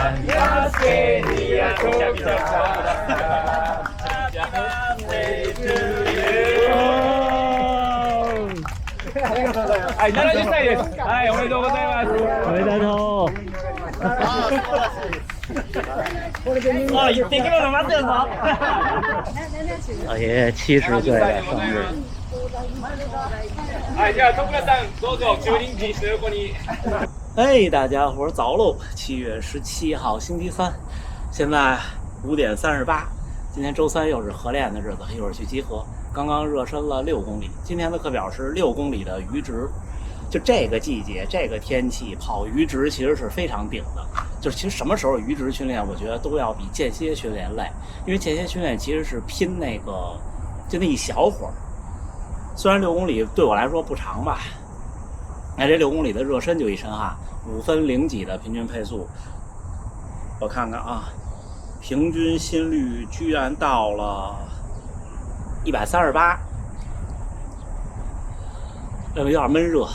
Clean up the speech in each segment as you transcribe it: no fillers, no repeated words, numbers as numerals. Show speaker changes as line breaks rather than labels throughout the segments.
はい、70歳です。はい、おめでとうございます。
おめでとう。
哦，得给我们买点吗？
老爷爷70岁的生日。
はい、じゃあ徳田さんどうぞ駐輪禁止の横に。
哎，大家伙儿早喽！7月17号星期三，现在5点38。今天周三又是合练的日子，一会儿去集合。刚刚热身了6公里，今天的课表是6公里的鱼值。就这个季节，这个天气跑鱼值其实是非常顶的。就是其实什么时候鱼值训练，我觉得都要比间歇训练累，因为间歇训练其实是拼那个就那一小会儿。虽然6公里对我来说不长吧，那这6公里的热身就一身汗，5分0几的平均配速。我看看啊，平均心率居然到了138，有点闷热。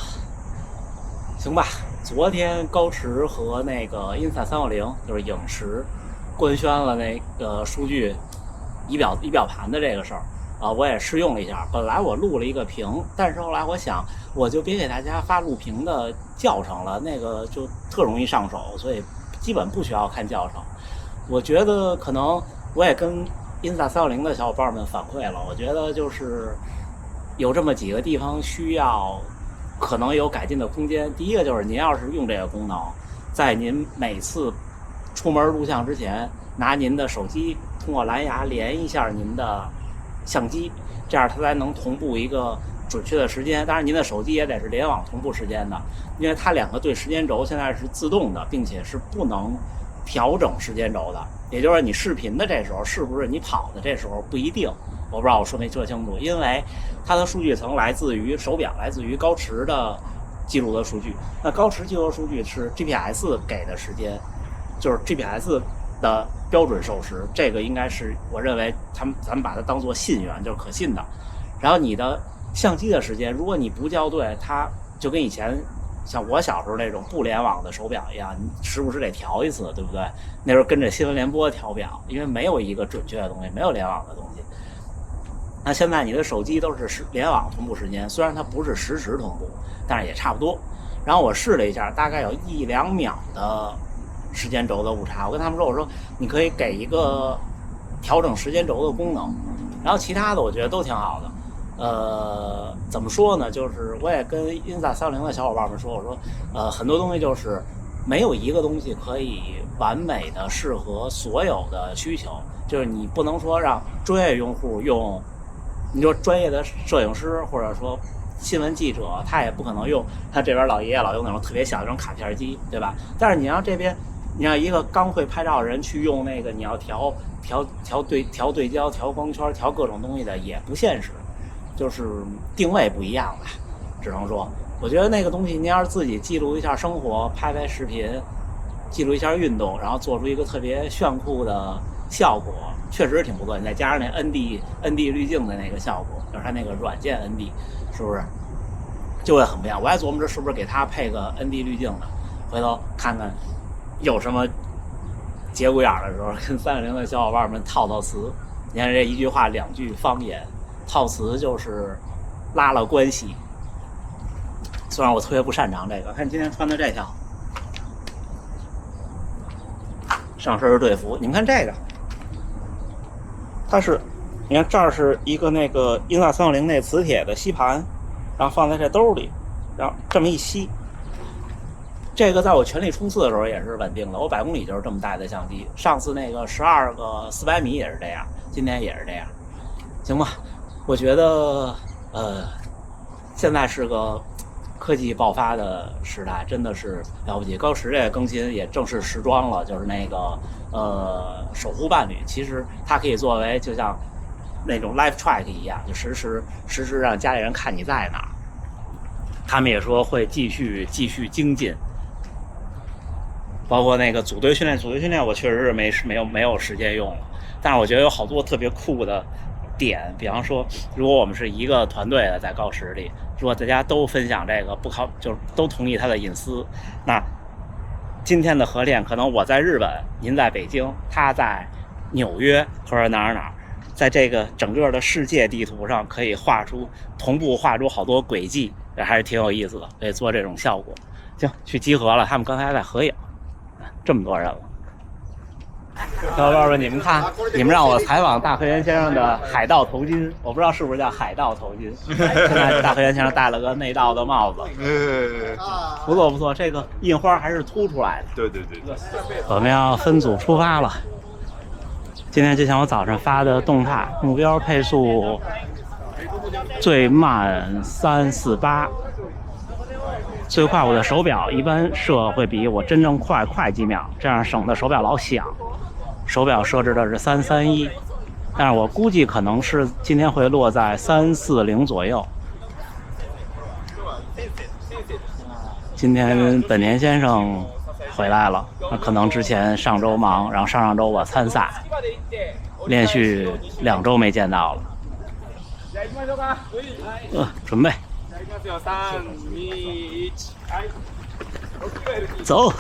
行吧，昨天高驰和那个 Insta360就是影视官宣了那个数据仪表盘的这个事儿啊，我也试用了一下。本来我录了一个屏，但是后来我想，我就别给大家发录屏的教程了，那个就特容易上手，所以基本不需要看教程。我觉得可能我也跟 Insta360的小伙伴们反馈了，我觉得就是有这么几个地方需要可能有改进的空间。第一个就是您要是用这个功能，在您每次出门录像之前，拿您的手机通过蓝牙连一下您的相机，这样它才能同步一个准确的时间。当然您的手机也得是联网同步时间的，因为它2个对时间轴现在是自动的，并且是不能调整时间轴的。也就是说你视频的这时候是不是你跑的这时候不一定。我不知道我说没说清楚，因为它的数据层来自于手表，来自于高驰的记录的数据。那高驰记录的数据是 GPS 给的时间，就是 GPS 的标准授时，这个应该是我认为咱们把它当做信源，就是可信的。然后你的相机的时间，如果你不校对，它就跟以前像我小时候那种不联网的手表一样，你时不时得调一次，对不对？那时候跟着新闻联播调表，因为没有一个准确的东西，没有联网的东西。那现在你的手机都是联网同步时间，虽然它不是实时同步，但是也差不多。然后我试了一下，大概有1-2秒的时间轴的误差。我跟他们说，我说你可以给一个调整时间轴的功能，然后其他的我觉得都挺好的。怎么说呢？就是我也跟 Insta360的小伙伴们说，我说很多东西就是没有一个东西可以完美的适合所有的需求，就是你不能说让专业用户用。你说专业的摄影师或者说新闻记者，他也不可能用他这边老爷爷老用那种特别小的那种卡片机，对吧？但是你让这边，你让一个刚会拍照的人去用那个，你要调对焦、调光圈、调各种东西的，也不现实，就是定位不一样吧，只能说，我觉得那个东西，你要是自己记录一下生活，拍拍视频，记录一下运动，然后做出一个特别炫酷的效果。确实挺不错，你再加上那 ND 滤镜的那个效果，就是它那个软件 ND， 是不是就会很不一样？我还琢磨着是不是给它配个 ND 滤镜的，回头看看有什么节骨眼的时候，跟360的小伙伴们套词。你看这一句话2句方言，套词就是拉了关系。虽然我特别不擅长这个，看今天穿的这条上身队服，你们看这个。它是，你看这儿是一个那个Insta360那磁铁的吸盘，然后放在这兜里，然后这么一吸。这个在我全力冲刺的时候也是稳定的，我100公里就是这么带的相机。上次那个12个400米也是这样，今天也是这样，行吧？我觉得现在是个科技爆发的时代，真的是了不起。高驰这个更新也正式时装了，就是那个守护伴侣，其实它可以作为就像那种 live track 一样，就实时让家里人看你在哪儿。他们也说会继续精进，包括那个组队训练，我确实是没有时间用了，但是我觉得有好多特别酷的点，比方说，如果我们是一个团队的在高驰里，如果大家都分享这个就是都同意他的隐私，那今天的合练，可能我在日本，您在北京，他在纽约或者哪儿，在这个整个的世界地图上可以同步画出好多轨迹，这还是挺有意思的，可以做这种效果。行，去集合了，他们刚才还在合影，这么多人了。小伙伴们，你们看，你们让我采访大河原先生的海盗头巾，我不知道是不是叫海盗头巾。现在大河原先生戴了个内道的帽子，不错不错，这个印花还是凸出来的。
对。
我们要分组出发了。今天就像我早上发的动态，目标配速最慢348，最快我的手表一般设会比我真正快几秒，这样省得手表老响。手表设置的是331，但是我估计可能是今天会落在340左右。今天本田先生回来了，那可能之前上周忙，然后上周我参赛，连续2周没见到了。准备，走。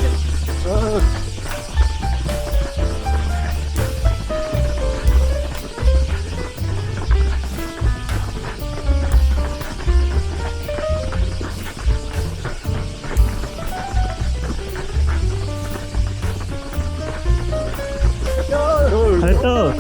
잘했어. 됐다.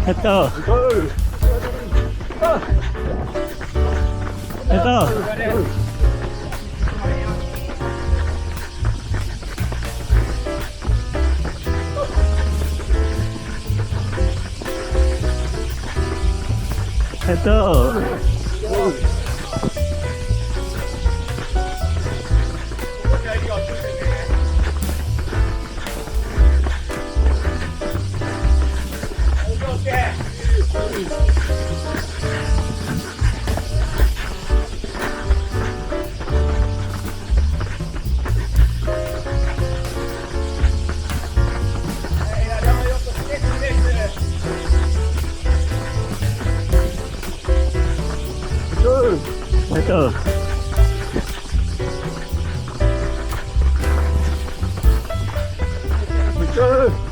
됐다. 됐다. 됐다.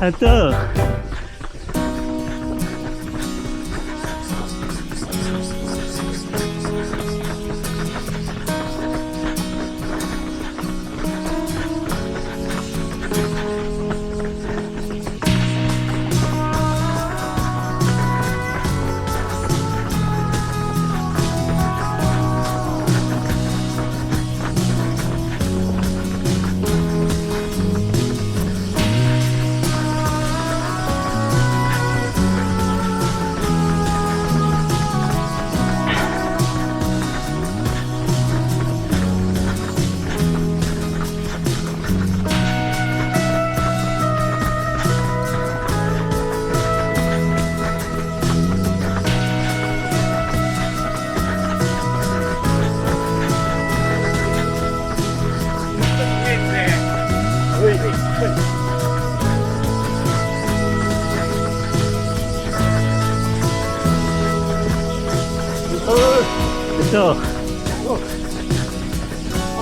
됐다. 됐어.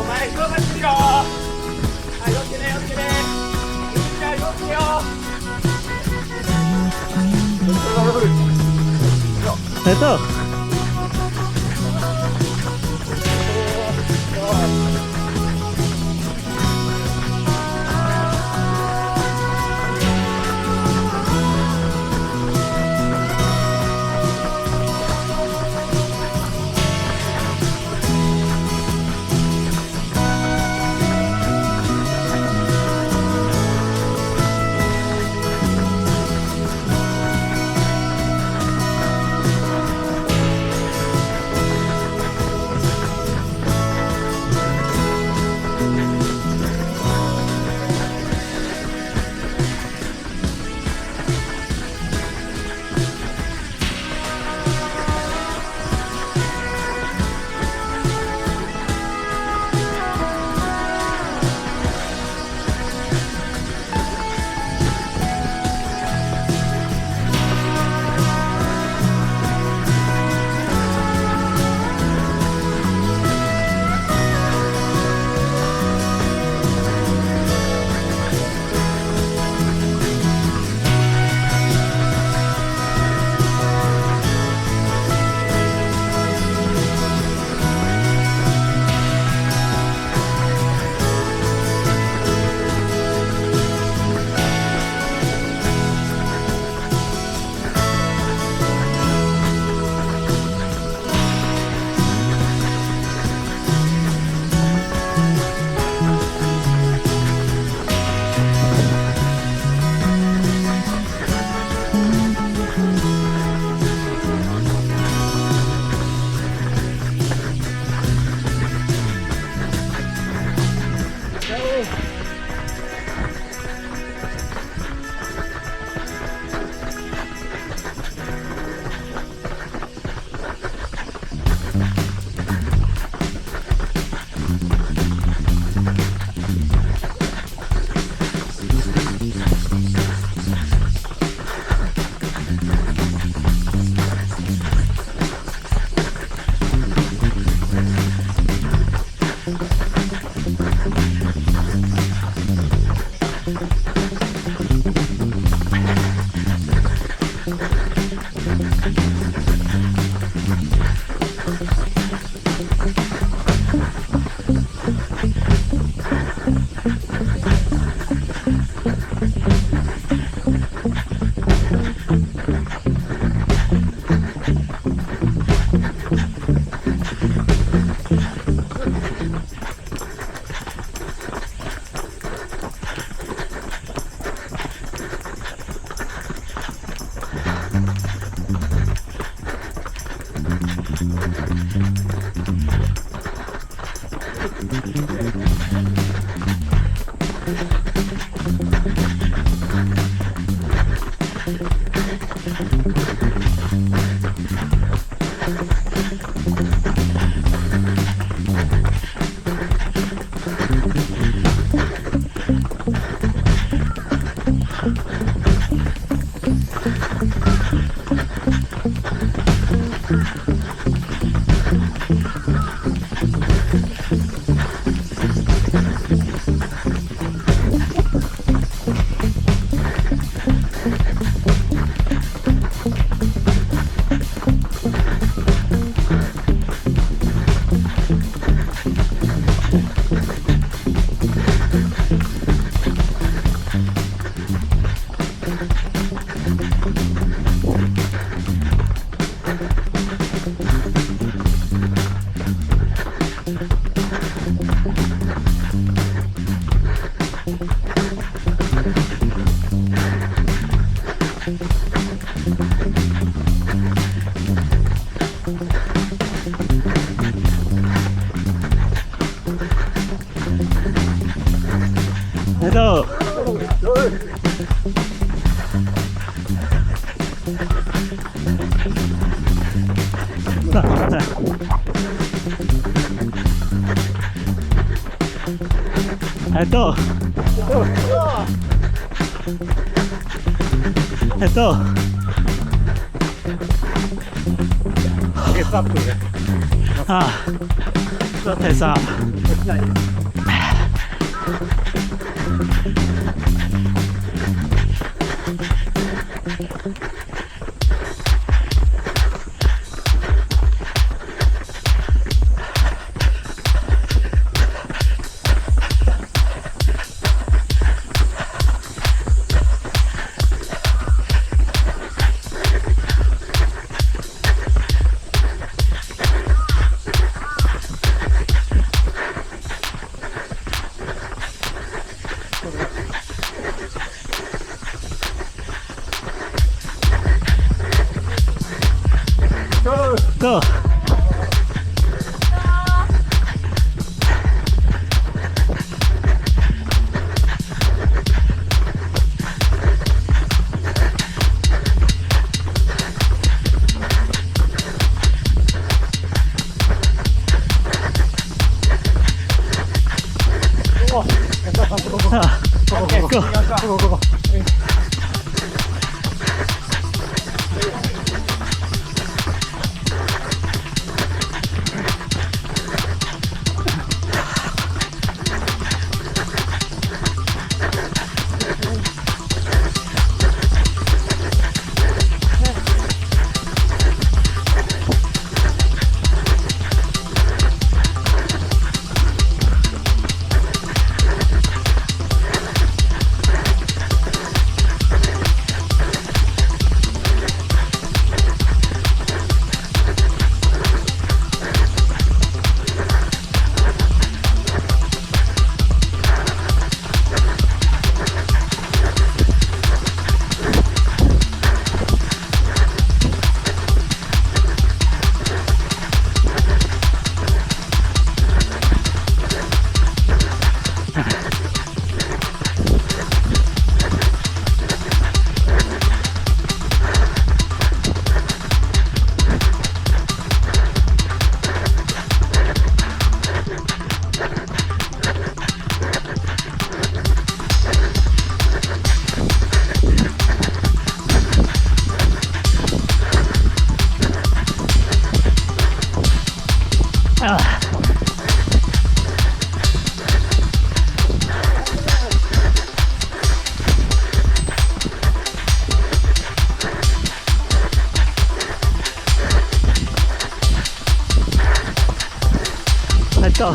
前広がってるよ。はい、よってね、よってね。じゃあ、よってよ。
됐어. 来到。来到。来到。
给抓不住的。
啊，这太傻了。Go. Go. 到。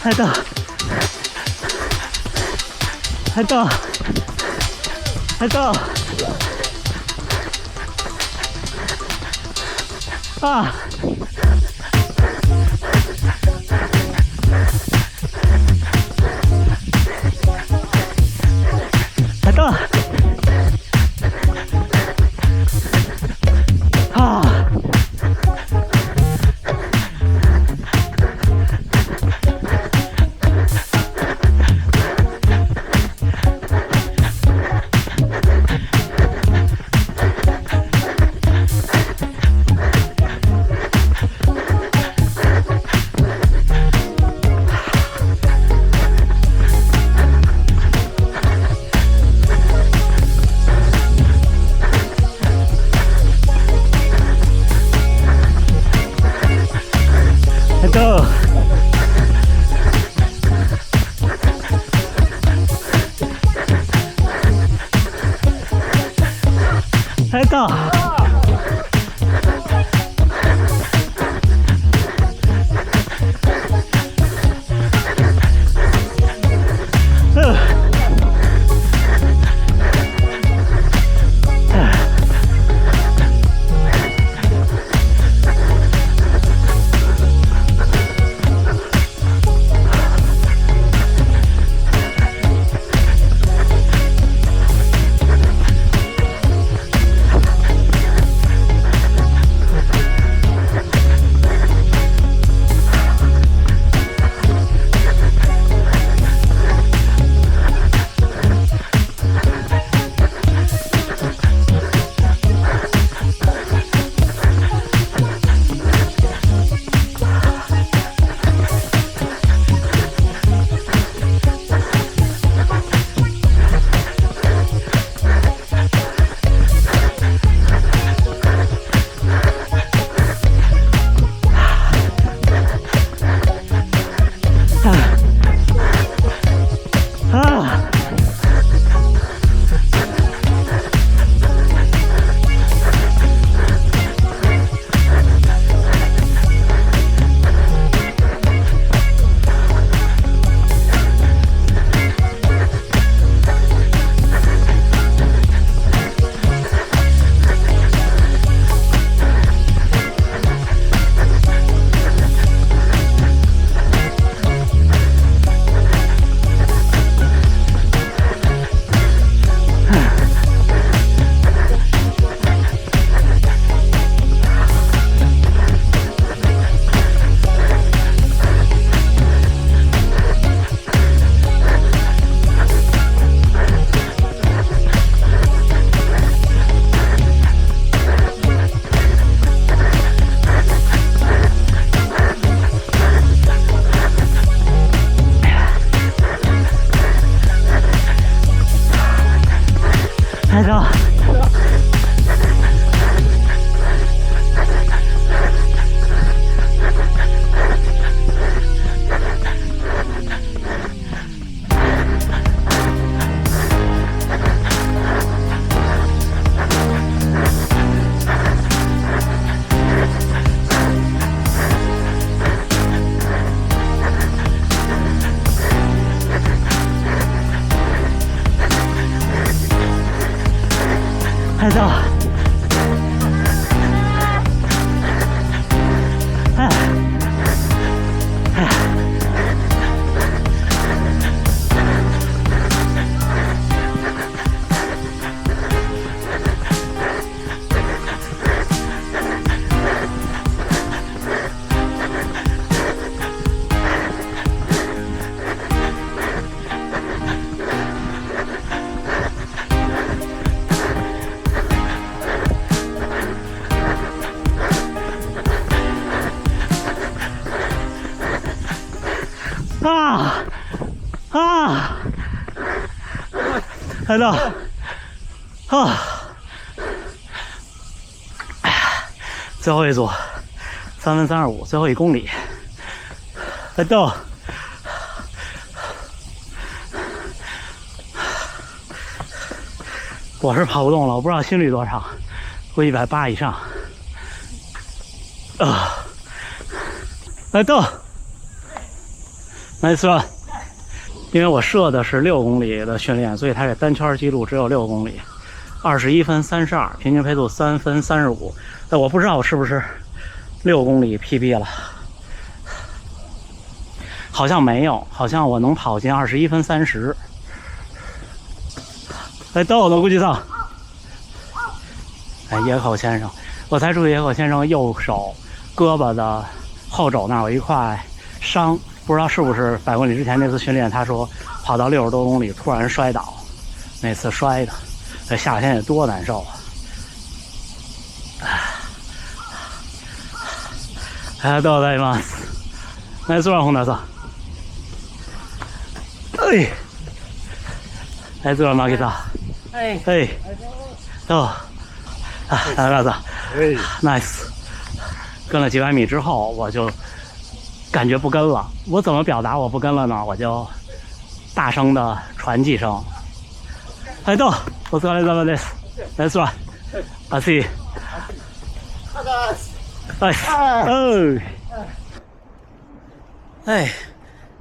还到，还到，还到，啊！还到，啊！来走。来到最后一组3分35，最后1公里。来到我是跑不动了，我不知道心率多少，估计180以上。来到，nice run。因为我设的是6公里的训练，所以它这单圈记录只有6公里，21分32，平均配速3分35。但我不知道我是不是6公里 PB 了，好像没有，好像我能跑进21分30。哎，到了，估计到。哎，野口先生，我才注意野口先生右手胳膊的后肘那儿有一块伤。不知道是不是100公里之前那次训练，他说跑到60多公里突然摔倒，那次摔的，这夏天得多难受啊！ありがとうございます。ナイスラン、本田さん。ナイスラン、負けた。どう？大个子，ナイス。跟了几百米之后，我就感觉不跟了。我怎么表达我不跟了呢？我就大声的传几声。はい、どう？お疲れ様です。ナイスラン。熱い。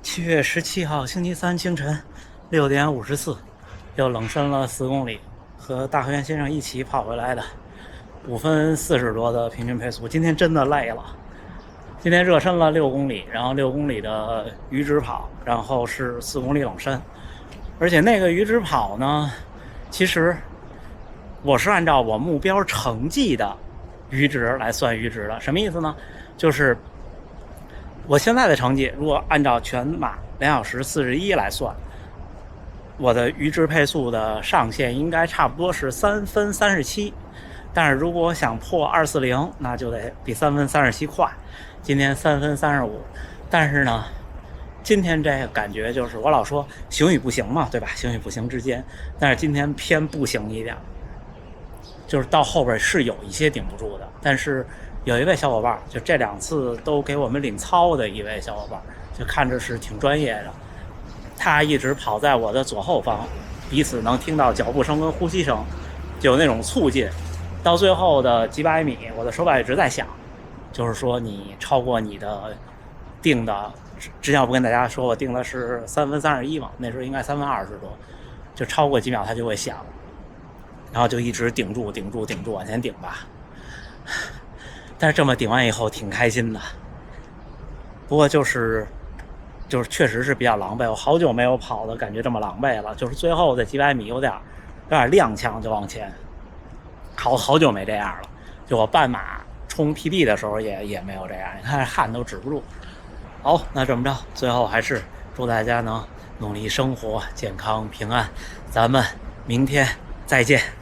7月17号星期三清晨6点54，又冷身了4公里，和大河原先生一起跑回来的，5分40多的平均配速。今天真的累了，今天热身了6公里，然后6公里的余值跑，然后是4公里冷身。而且那个余值跑呢，其实我是按照我目标成绩的余值来算余值的。什么意思呢？就是我现在的成绩，如果按照全马2小时41来算，我的余值配速的上限应该差不多是3分37。但是如果想破240，那就得比3分37快。今天3分35，但是呢，今天这个感觉就是我老说行与不行嘛，对吧？行与不行之间，但是今天偏不行一点，就是到后边是有一些顶不住的。但是有一位小伙伴，就这2次都给我们领操的一位小伙伴，就看着是挺专业的，他一直跑在我的左后方，彼此能听到脚步声跟呼吸声，就有那种促进。到最后的几百米，我的手表一直在响，就是说你超过你的定的，之前我不跟大家说我定的是3分31嘛，那时候应该3分20多，就超过几秒它就会响，然后就一直顶住往前顶吧。但是这么顶完以后挺开心的，不过就是确实是比较狼狈，我好久没有跑的感觉这么狼狈了，就是最后的几百米有点踉跄就往前，好久没这样了。就我半马冲 PB 的时候也没有这样，你看汗都止不住。好，那这么着，最后还是祝大家能努力生活，健康平安，咱们明天再见。